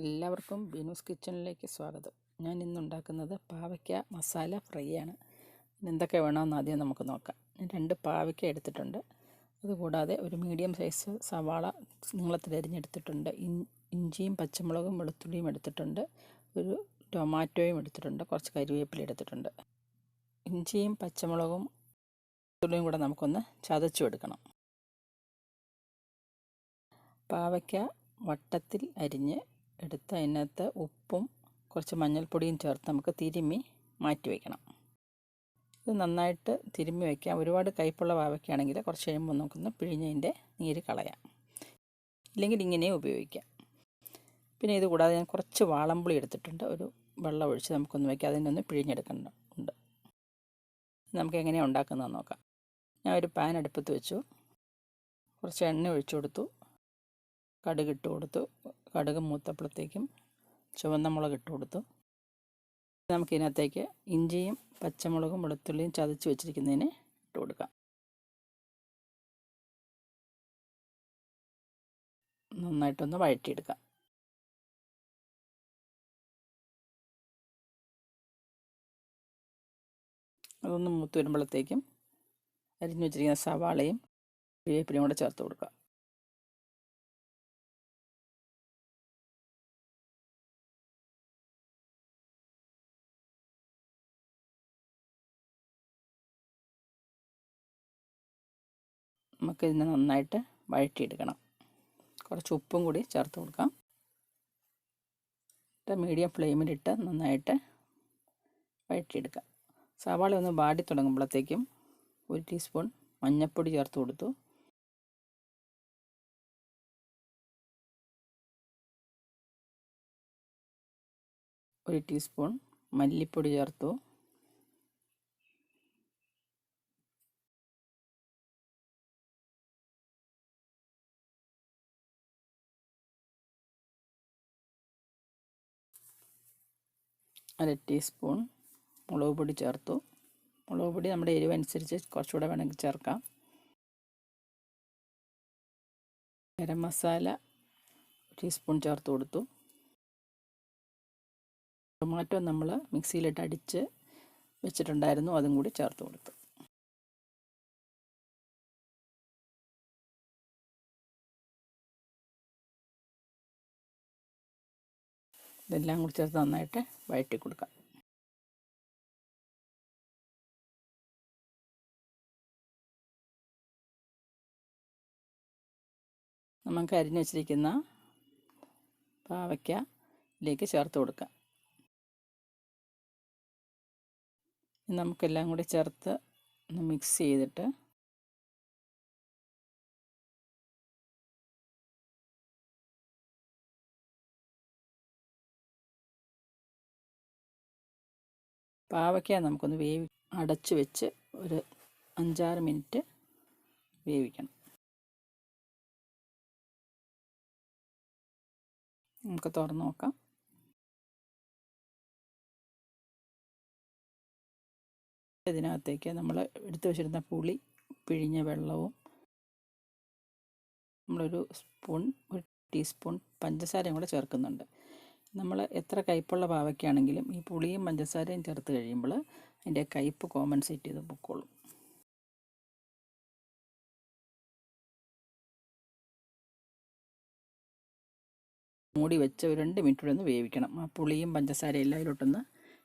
എല്ലാവർക്കും ബിനൂസ് കിച്ചണിലേക്ക് സ്വാഗതം. ഞാൻ ഇന്നുണ്ടാക്കുന്നത് പാവയ്ക്ക മസാല ഫ്രൈ ആണ്. എന്തൊക്കെ വേണമെന്ന് ആദ്യം നമുക്ക് നോക്കാം. ഞാൻ 2 പാവയ്ക്ക എടുത്തിട്ടുണ്ട്. അതുകൂടാതെ ഒരു മീഡിയം സൈസ് സവാള നീളത്തിൽ അരിഞ്ഞെടുത്തിട്ടുണ്ട്. ഇഞ്ചിയും പച്ചമുളകും വെളുത്തുള്ളിയും എടുത്തിട്ടുണ്ട്. ഒരു ടൊമാറ്റോയും എടുത്തിട്ടുണ്ട്. കുറച്ച് കരിവേപ്പില എടുത്തിട്ടുണ്ട്. ഇഞ്ചിയും പച്ചമുളകും വെളുത്തുള്ളിയും കൂടെ നമുക്കൊന്ന് ചതച്ചു എടുക്കണം. പാവയ്ക്ക വട്ടത്തിൽ അരിഞ്ഞ് എടുത്ത് അതിനകത്ത് ഉപ്പും കുറച്ച് മഞ്ഞൾപ്പൊടിയും ചേർത്ത് നമുക്ക് തിരുമ്മി മാറ്റി വയ്ക്കണം. ഇത് നന്നായിട്ട് തിരുമ്മി വയ്ക്കാം. ഒരുപാട് കയ്പുള്ള പാവയ്ക്കാണെങ്കിൽ കുറച്ച് കഴിയുമ്പോൾ നമുക്കൊന്ന് പിഴിഞ്ഞതിൻ്റെ നീര് കളയാം. ഇല്ലെങ്കിൽ ഇങ്ങനെയും ഉപയോഗിക്കാം. പിന്നെ ഇത് കൂടാതെ ഞാൻ കുറച്ച് വാളംപുളി എടുത്തിട്ടുണ്ട്. ഒരു വെള്ളം ഒഴിച്ച് നമുക്കൊന്ന് വയ്ക്കാം. അതിനൊന്ന് പിഴിഞ്ഞെടുക്കുന്നുണ്ട്. നമുക്ക് എങ്ങനെയാണ് ഉണ്ടാക്കുന്നതെന്ന് നോക്കാം. ഞാൻ ഒരു പാൻ അടുപ്പത്ത് വെച്ചു. കുറച്ച് എണ്ണ ഒഴിച്ചു കൊടുത്തു. കടുക് ഇട്ട് കൊടുത്തു. കടുക് മൂത്തപ്പോഴത്തേക്കും ചുവന്ന മുളക് ഇട്ട് കൊടുത്തു. നമുക്കിതിനകത്തേക്ക് ഇഞ്ചിയും പച്ചമുളകും വെളുത്തുള്ളിയും ചതച്ച് വെച്ചിരിക്കുന്നതിന് ഇട്ട് കൊടുക്കാം. നന്നായിട്ടൊന്ന് വഴറ്റിയെടുക്കാം. അതൊന്ന് മൂത്ത് വരുമ്പോഴത്തേക്കും അരിഞ്ഞു വെച്ചിരിക്കുന്ന സവാളയും കരിവേപ്പിലയും കൂടെ ചേർത്ത് കൊടുക്കുക. നമുക്കിതിനെ നന്നായിട്ട് വഴറ്റിയെടുക്കണം. കുറച്ച് ഉപ്പും കൂടി ചേർത്ത് കൊടുക്കാം. മീഡിയം ഫ്ലെയിമിലിട്ട് നന്നായിട്ട് വഴറ്റിയെടുക്കാം. സവാള ഒന്ന് വാടി തുടങ്ങുമ്പോഴത്തേക്കും 1 ടീസ്പൂൺ മഞ്ഞൾപ്പൊടി ചേർത്ത് കൊടുത്തു. ഒരു ടീസ്പൂൺ മല്ലിപ്പൊടി ചേർത്തു. അര ടീസ്പൂൺ മുളക് പൊടി ചേർത്തു. മുളക് പൊടി നമ്മുടെ എരിവ് അനുസരിച്ച് കുറച്ചുകൂടെ വേണമെങ്കിൽ ചേർക്കാം. ഗരം മസാല ടീസ്പൂൺ ചേർത്ത് കൊടുത്തു. ടൊമാറ്റോ നമ്മൾ മിക്സിയിലിട്ട് അടിച്ച് വെച്ചിട്ടുണ്ടായിരുന്നു, അതും കൂടി ചേർത്ത് കൊടുത്തു. ഇതെല്ലാം കൂടി ചേർത്ത് നന്നായിട്ട് വഴറ്റി കൊടുക്കാം. നമുക്ക് അരിഞ്ഞു വെച്ചിരിക്കുന്ന പാവയ്ക്കയിലേക്ക് ചേർത്ത് കൊടുക്കാം. നമുക്കെല്ലാം കൂടി ചേർത്ത് ഒന്ന് മിക്സ് ചെയ്തിട്ട് പാവയ്ക്ക നമുക്കൊന്ന് അടച്ച് വെച്ച് ഒരു 5-6 മിനിറ്റ് വേവിക്കണം. നമുക്ക് തുറന്ന് നോക്കാം. ഇതിനകത്തേക്ക് നമ്മൾ എടുത്തു വെച്ചിരുന്ന പുളി പിഴിഞ്ഞ വെള്ളവും നമ്മളൊരു ടീസ്പൂൺ പഞ്ചസാരയും കൂടെ ചേർക്കുന്നുണ്ട്. നമ്മൾ എത്ര കയ്പുള്ള പാവയ്ക്കാണെങ്കിലും ഈ പുളിയും പഞ്ചസാരയും ചേർത്ത് കഴിയുമ്പോൾ അതിൻ്റെ കയ്പ് കോമ്പൻസേറ്റ് ചെയ്ത് പൊക്കോളും. മൂടി വെച്ച് ഒരു 2 മിനിറ്റ് കൂടെ ഒന്ന് വേവിക്കണം. ആ പുളിയും പഞ്ചസാരയും എല്ലാം അതിലോട്ടൊന്ന്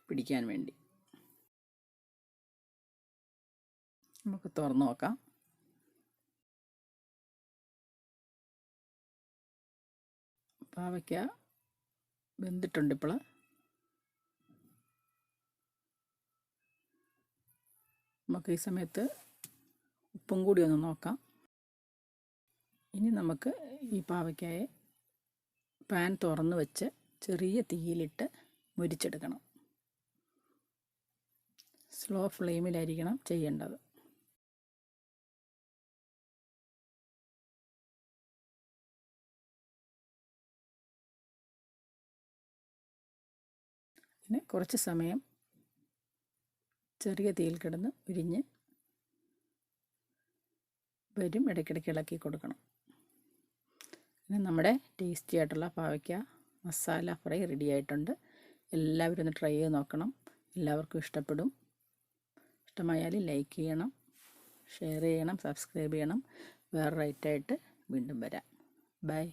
പിടിക്കാൻ വേണ്ടി. നമുക്ക് തുറന്ന് നോക്കാം. പാവയ്ക്ക വെന്തിട്ടുണ്ട്. ഇപ്പോൾ നമുക്ക് ഈ സമയത്ത് ഉപ്പും കൂടി ഒന്ന് നോക്കാം. ഇനി നമുക്ക് ഈ പാവയ്ക്കയെ പാൻ തുറന്ന് വെച്ച് ചെറിയ തീയിലിട്ട് മുരിച്ചെടുക്കണം. സ്ലോ ഫ്ലെയിമിലായിരിക്കണം ചെയ്യേണ്ടത്. പിന്നെ കുറച്ച് സമയം ചെറിയ തീയിൽ കിടന്ന് ഉരിഞ്ഞ് വരും. ഇടയ്ക്കിടയ്ക്ക് ഇളക്കി കൊടുക്കണം. പിന്നെ നമ്മുടെ ടേസ്റ്റി ആയിട്ടുള്ള പാവയ്ക്ക മസാല ഫ്രൈ റെഡി ആയിട്ടുണ്ട്. എല്ലാവരും ഒന്ന് ട്രൈ ചെയ്ത് നോക്കണം. എല്ലാവർക്കും ഇഷ്ടപ്പെടും. ഇഷ്ടമായാൽ ലൈക്ക് ചെയ്യണം, ഷെയർ ചെയ്യണം, സബ്സ്ക്രൈബ് ചെയ്യണം. വേറൊരു ഐറ്റമായിട്ട് വീണ്ടും വരാം. ബൈ.